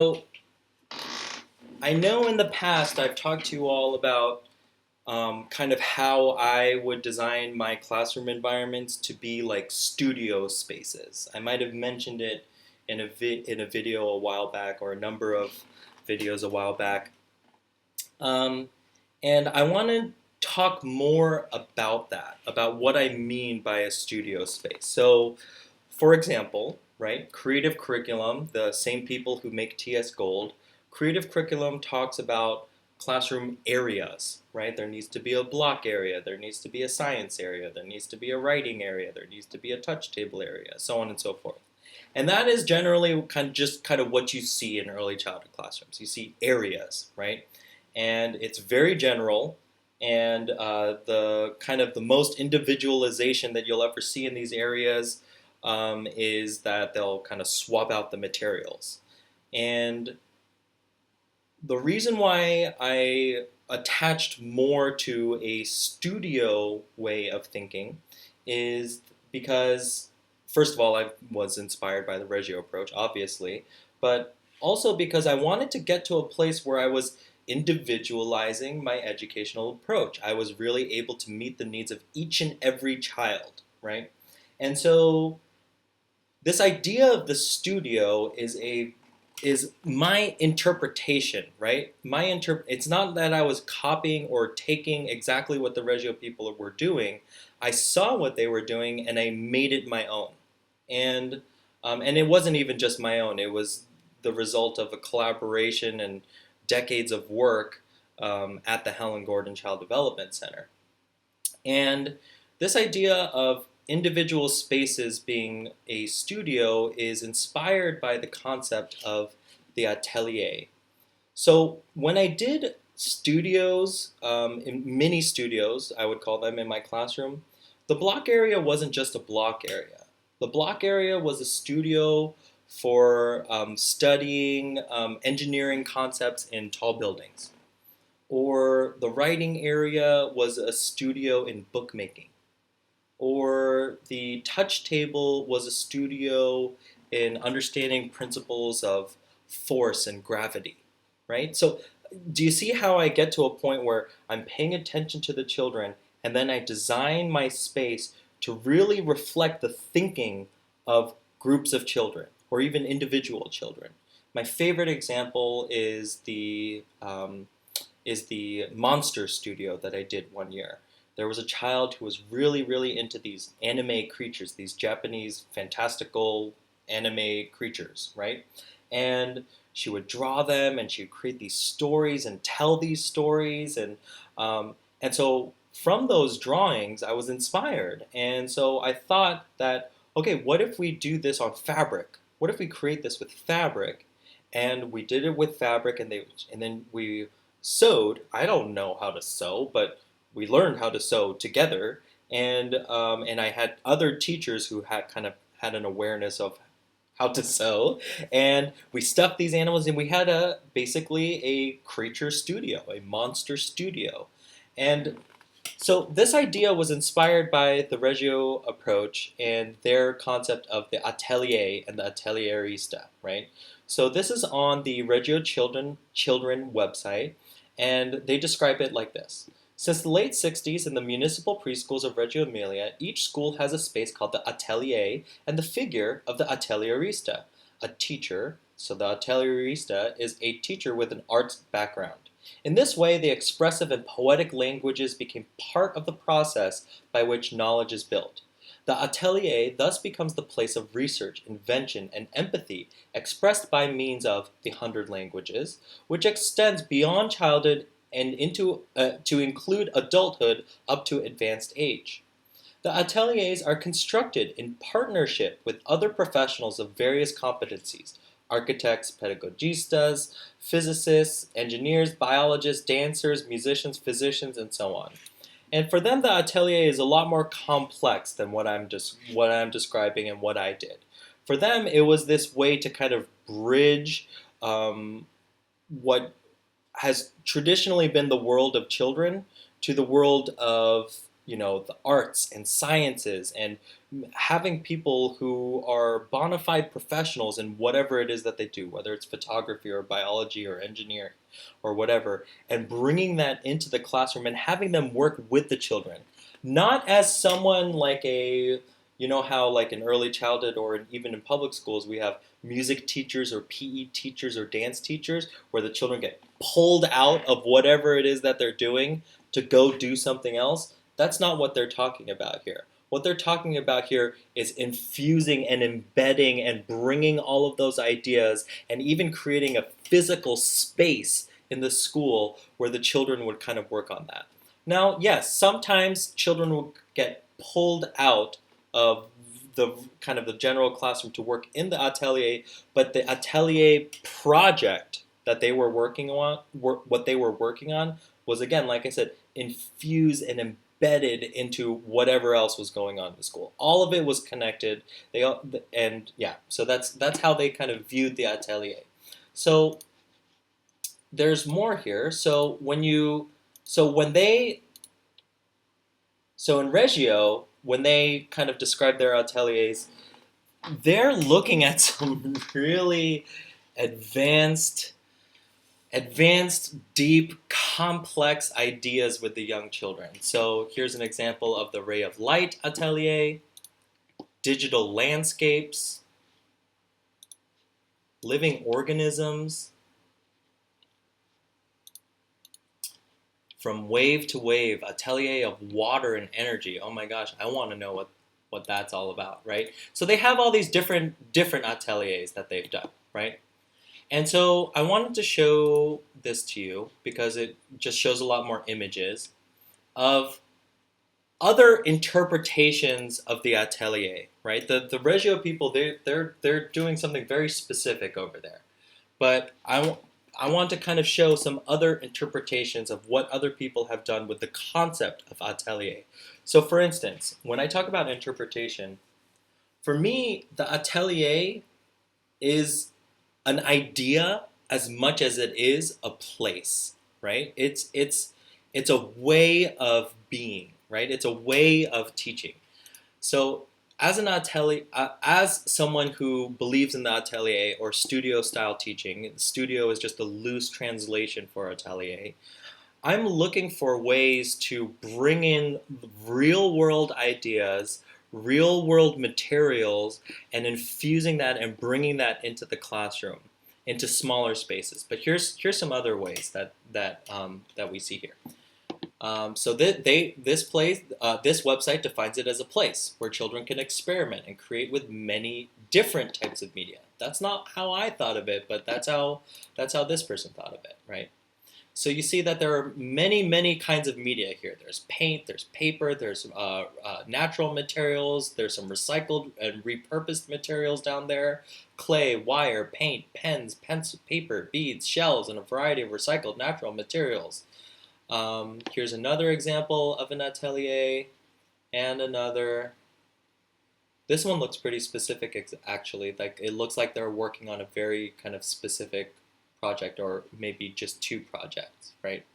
So I know in the past I've talked to you all about kind of how I would design my classroom environments to be like studio spaces. I might have mentioned it in a video a while back, or a number of videos a while back. Um, and I want to talk more about that, about what I mean by a studio space. So, for example, right, creative curriculum, the same people who make TS Gold, creative curriculum talks about classroom areas, right? There needs to be a block area, there needs to be a science area, there needs to be a writing area, there needs to be a touch table area, so on and so forth. And that is generally kind of what you see in early childhood classrooms. You see areas, right? And it's very general. And the kind of the most individualization that you'll ever see in these areas is that they'll kind of swap out the materials. And the reason why I attached more to a studio way of thinking is because, first of all, I was inspired by the Reggio approach, obviously, but also because I wanted to get to a place where I was individualizing my educational approach. I was really able to meet the needs of each and every child, right? And so this idea of the studio is my interpretation, right? It's not that I was copying or taking exactly what the Reggio people were doing. I saw what they were doing and I made it my own. And and it wasn't even just my own. It was the result of a collaboration and decades of work at the Helen Gordon Child Development Center. And this idea of individual spaces being a studio is inspired by the concept of the atelier. So when I did studios, mini studios, I would call them in my classroom, the block area wasn't just a block area. The block area was a studio for studying engineering concepts in tall buildings. Or the writing area was a studio in bookmaking. Or the touch table was a studio in understanding principles of force and gravity, right? So, do you see how I get to a point where I'm paying attention to the children and then I design my space to really reflect the thinking of groups of children or even individual children? My favorite example is the monster studio that I did one year. There was a child who was really, really into these anime creatures, these Japanese fantastical anime creatures, right? And she would draw them and she would create these stories and tell these stories. And so from those drawings, I was inspired. And so I thought that, okay, what if we do this on fabric? What if we create this with fabric? And we did it with fabric, and then we sewed. I don't know how to sew, but we learned how to sew together. And I had other teachers who had kind of had an awareness of how to sew, and we stuffed these animals, and we had a basically a creature studio, a monster studio, and so this idea was inspired by the Reggio approach and their concept of the atelier and the atelierista, right? So this is on the Reggio Children website, and they describe it like this. Since the late 60s, in the municipal preschools of Reggio Emilia, each school has a space called the atelier and the figure of the atelierista, a teacher. So the atelierista is a teacher with an arts background. In this way, the expressive and poetic languages became part of the process by which knowledge is built. The atelier thus becomes the place of research, invention, and empathy expressed by means of the 100 languages, which extends beyond childhood and to include adulthood up to advanced age. The ateliers are constructed in partnership with other professionals of various competencies: architects, pedagogistas, physicists, engineers, biologists, dancers, musicians, physicians, and so on. And for them, the atelier is a lot more complex than what I'm describing and what I did. For them, it was this way to kind of bridge what has traditionally been the world of children to the world of the arts and sciences and having people who are bona fide professionals in whatever it is that they do, whether it's photography or biology or engineering or whatever, and bringing that into the classroom and having them work with the children, not as someone like a, you know how like in early childhood or even in public schools we have music teachers or PE teachers or dance teachers where the children get pulled out of whatever it is that they're doing to go do something else. That's not what they're talking about here. What they're talking about here is infusing and embedding and bringing all of those ideas and even creating a physical space in the school where the children would kind of work on that. Now, yes, sometimes children will get pulled out of the kind of the general classroom to work in the atelier, but the atelier project that they were working on, what they were working on was, again, like I said, infused and embedded into whatever else was going on in the school. All of it was connected. They all, and yeah, so that's how they kind of viewed the atelier. So there's more here. So when they so in Reggio, when they kind of describe their ateliers, they're looking at some really advanced, deep, complex ideas with the young children. So here's an example of the ray of light atelier, digital landscapes, living organisms, from wave to wave, atelier of water and energy. Oh my gosh, I want to know what that's all about, right? So they have all these different ateliers that they've done, right? And so I wanted to show this to you because it just shows a lot more images of other interpretations of the atelier, right? The Reggio people, they're doing something very specific over there. But I want to kind of show some other interpretations of what other people have done with the concept of atelier. So for instance, when I talk about interpretation, for me, the atelier is an idea as much as it is a place, right? It's a way of being, right? It's a way of teaching. So as an atelier, as someone who believes in the atelier or studio style teaching, studio is just a loose translation for atelier. I'm looking for ways to bring in real world ideas, real world materials, and infusing that and bringing that into the classroom, into smaller spaces. But here's some other ways that we see here. So this website defines it as a place where children can experiment and create with many different types of media. That's not how I thought of it, but that's how this person thought of it, right? So you see that there are many kinds of media here. There's paint, there's paper, there's natural materials, there's some recycled and repurposed materials down there, clay, wire, paint, pens, pencil, paper, beads, shells, and a variety of recycled natural materials. Here's another example of an atelier, and another. This one looks pretty specific, actually. Like it looks like they're working on a very kind of specific project, or maybe just two projects, right?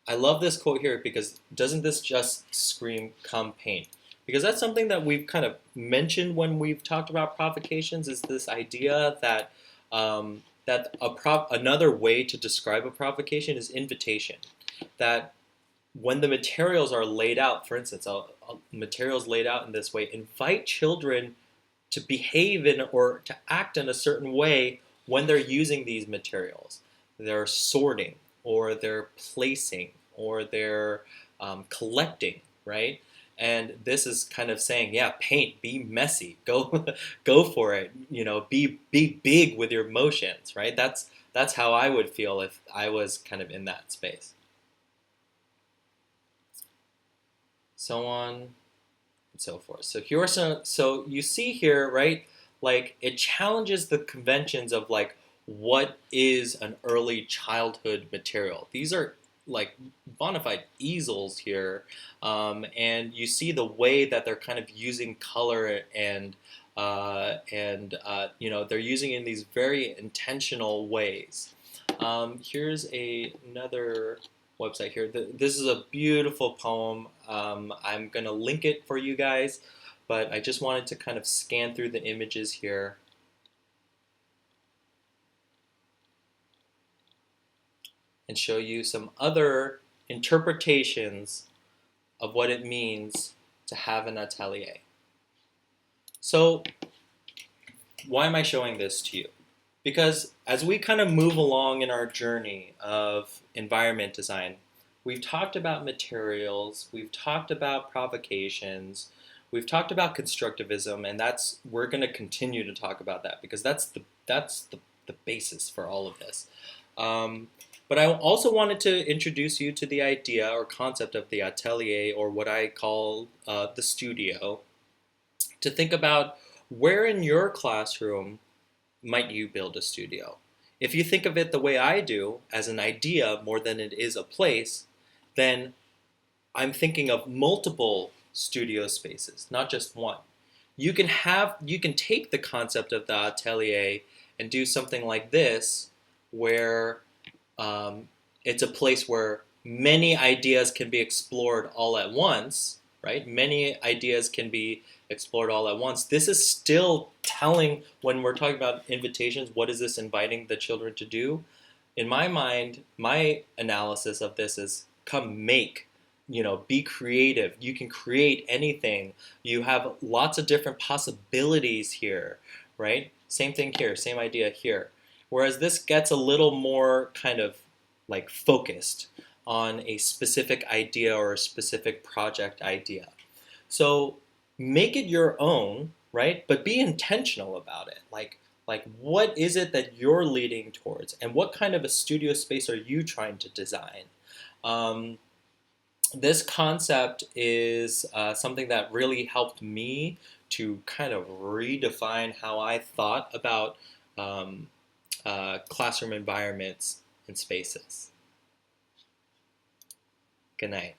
I love this quote here because doesn't this just scream "come paint"? Because that's something that we've kind of mentioned when we've talked about provocations. Is this idea that another way to describe a provocation is invitation. That when the materials are laid out, for instance, materials laid out in this way, invite children to behave in or to act in a certain way when they're using these materials. They're sorting, or they're placing, or they're collecting, right? And this is kind of saying, yeah, paint, be messy, go, go for it. You know, be big with your motions, right? That's how I would feel if I was kind of in that space. So on and so forth. So here are some. So you see here, right? Like it challenges the conventions of like what is an early childhood material. These are like bona fide easels here, and you see the way that they're kind of using color and you know, they're using it in these very intentional ways. Here's another website here. This is a beautiful poem. I'm gonna link it for you guys. but I just wanted to kind of scan through the images here and show you some other interpretations of what it means to have an atelier. So why am I showing this to you? Because as we kind of move along in our journey of environment design, we've talked about materials, we've talked about provocations, we've talked about constructivism, and we're going to continue to talk about that because that's the basis for all of this. But I also wanted to introduce you to the idea or concept of the atelier, or what I call the studio, to think about where in your classroom might you build a studio. If you think of it the way I do, as an idea more than it is a place, then I'm thinking of multiple studio spaces, not just one. You can take the concept of the atelier and do something like this, where it's a place where many ideas can be explored all at once, right? Many ideas can be explored all at once. This is still telling, when we're talking about invitations, what is this inviting the children to do? In my mind, my analysis of this is come make, be creative. You can create anything. You have lots of different possibilities here, right? Same thing here, same idea here. Whereas this gets a little more kind of like focused on a specific idea or a specific project idea. So make it your own, right? But be intentional about it. Like what is it that you're leading towards, and what kind of a studio space are you trying to design? Um, this concept is something that really helped me to kind of redefine how I thought about um, classroom environments and spaces. Good night.